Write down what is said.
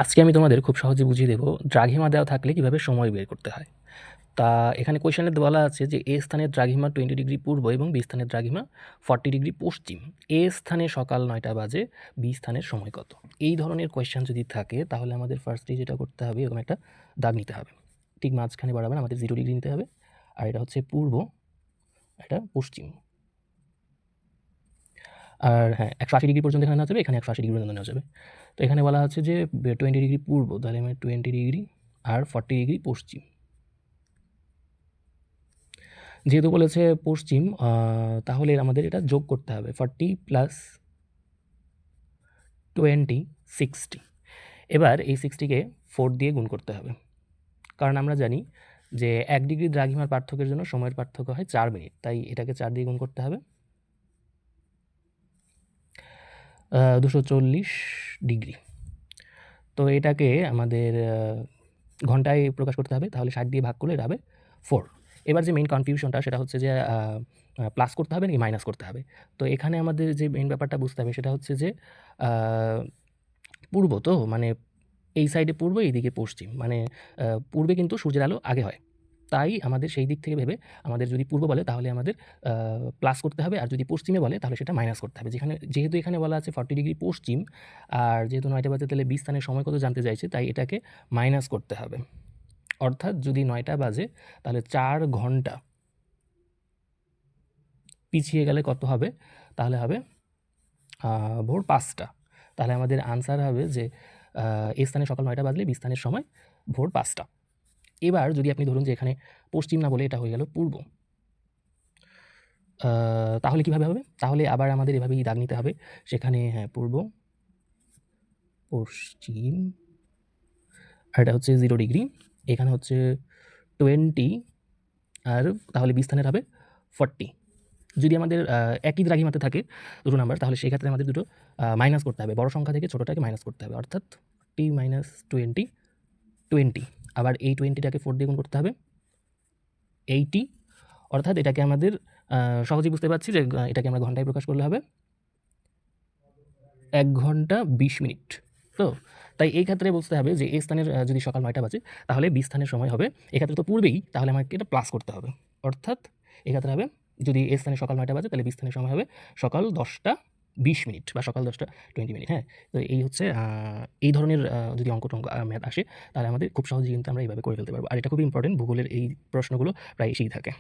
আজকে আমি তোমাদের খুব সহজে বুঝিয়ে দেবো দ্রাঘিমা দেওয়া থাকলে কীভাবে সময় বের করতে হয়। তা এখানে কোয়েশ্চেনে বলা আছে যে এ স্থানের দ্রাঘিমা 20 ডিগ্রি পূর্ব এবং বি স্থানের দ্রাঘিমা 40 ডিগ্রি পশ্চিম। এ স্থানে সকাল 9টা বাজে, বি স্থানের সময় কত? এই ধরনের কোয়েশ্চেন যদি থাকে তাহলে আমাদের ফার্স্টে যেটা করতে হবে, এরকম একটা দাগ নিতে হবে। ঠিক মাঝখানে বরাবর আমাদের 0 ডিগ্রি নিতে হবে, আর এটা হচ্ছে পূর্ব, এটা পশ্চিম। আর হ্যাঁ, 180 ডিগ্রি পর্যন্ত এখানে নেওয়া যাবে, এখানে 180 ডিগ্রি পর্যন্ত নেওয়া যাবে। তো এখানে বলা হচ্ছে যে 20 ডিগ্রি পূর্ব, তাহলে আমি 20 ডিগ্রি আর 40 ডিগ্রি পশ্চিম। যেহেতু বলেছে পশ্চিম, তাহলে আমাদের এটা যোগ করতে হবে। 40 প্লাস 20 60। এবার এই 60কে 4 দিয়ে গুণ করতে হবে, কারণ আমরা জানি যে 1 ডিগ্রি দ্রাঘিমার পার্থক্যের জন্য সময়ের পার্থক্য হয় 4 মিনিট, তাই এটাকে 4 দিয়ে গুণ করতে হবে। 240 ডিগ্রি। তো এটাকে আমাদের ঘন্টায় প্রকাশ করতে হবে, তাহলে 60 দিয়ে ভাগ করলে এটা হবে 4। এবার যে মেইন কনফিউশনটা সেটা হচ্ছে যে প্লাস করতে হবে নাকি মাইনাস করতে হবে। তো এখানে আমাদের যে মেইন ব্যাপারটা বুঝতে হবে সেটা হচ্ছে যে পূর্ব, তো মানে এই সাইডে পূর্ব, এইদিকে পশ্চিম, মানে পূর্বে কিন্তু সূর্যের আলো আগে হয়, তাই আমাদের সেই দিক থেকে ভেবে আমাদের যদি পূর্ব বলে তাহলে আমাদের প্লাস করতে হবে, আর যদি পশ্চিমে বলে তাহলে সেটা মাইনাস করতে হবে। যেহেতু এখানে বলা আছে 40 ডিগ্রি পশ্চিম, আর যেহেতু 9টা বাজে, তাহলে বি স্থানের সময় কত জানতে চাইছে, তাই এটাকে মাইনাস করতে হবে। অর্থাৎ যদি 9টা বাজে তাহলে 4 ঘন্টা পিছিয়ে গেলে কত হবে, তাহলে হবে ভোর 5টা। তাহলে আমাদের আনসার হবে যে এ স্থানে সকাল 9টা বাজলে বি স্থানের সময় ভোর 5টা। এবার যদি আপনি ধরুন যে এখানে পশ্চিম না বলে এটা হয়ে গেল পূর্ব, তাহলে কীভাবে হবে? তাহলে আবার আমাদের এভাবেই দাগ নিতে হবে। সেখানে হ্যাঁ, পূর্ব, পশ্চিম, আর এটা হচ্ছে 0 ডিগ্রি, এখানে হচ্ছে 20, আর তাহলে বি স্থানের হবে 40। যদি আমাদের একই দ্রাঘিমাতে থাকে দুটো নাম্বার, তাহলে সেই ক্ষেত্রে আমাদের দুটো মাইনাস করতে হবে, বড় সংখ্যা থেকে ছোটোটাকে মাইনাস করতে হবে, অর্থাৎ টি মাইনাস 20, 20। আবার এই 20টাকে 4 দিয়ে গুণ করতে হবে, 80। অর্থাৎ এটাকে আমাদের সহজেই বুঝতে পারছি যে এটাকে আমরা ঘন্টায় প্রকাশ করলে হবে 1 ঘন্টা 20 মিনিট। তো তাই এই ক্ষেত্রে বুঝতে হবে যে এ স্থানের যদি সকাল 9টা বাজে তাহলে বি স্থানের সময় হবে, এক্ষেত্রে তো পূর্বেই, তাহলে আমাকে এটা প্লাস করতে হবে। অর্থাৎ এক্ষেত্রে হবে, যদি এ স্থানে সকাল 9টা বাজে তাহলে বি স্থানের সময় হবে সকাল 10টা 20 মিনিট বা সকাল 10টা 20 মিনিট। হ্যাঁ, তো এই হচ্ছে এই ধরনের যদি অঙ্ক-টঙ্ক ম্যাথ আসে তাহলে আমাদের খুব সহজেই কিন্তু আমরা এইভাবে করে ফেলতে পারবো। আর এটা খুবই ইম্পর্টেন্ট, ভূগোলের এই প্রশ্নগুলো প্রায় এসেই থাকে।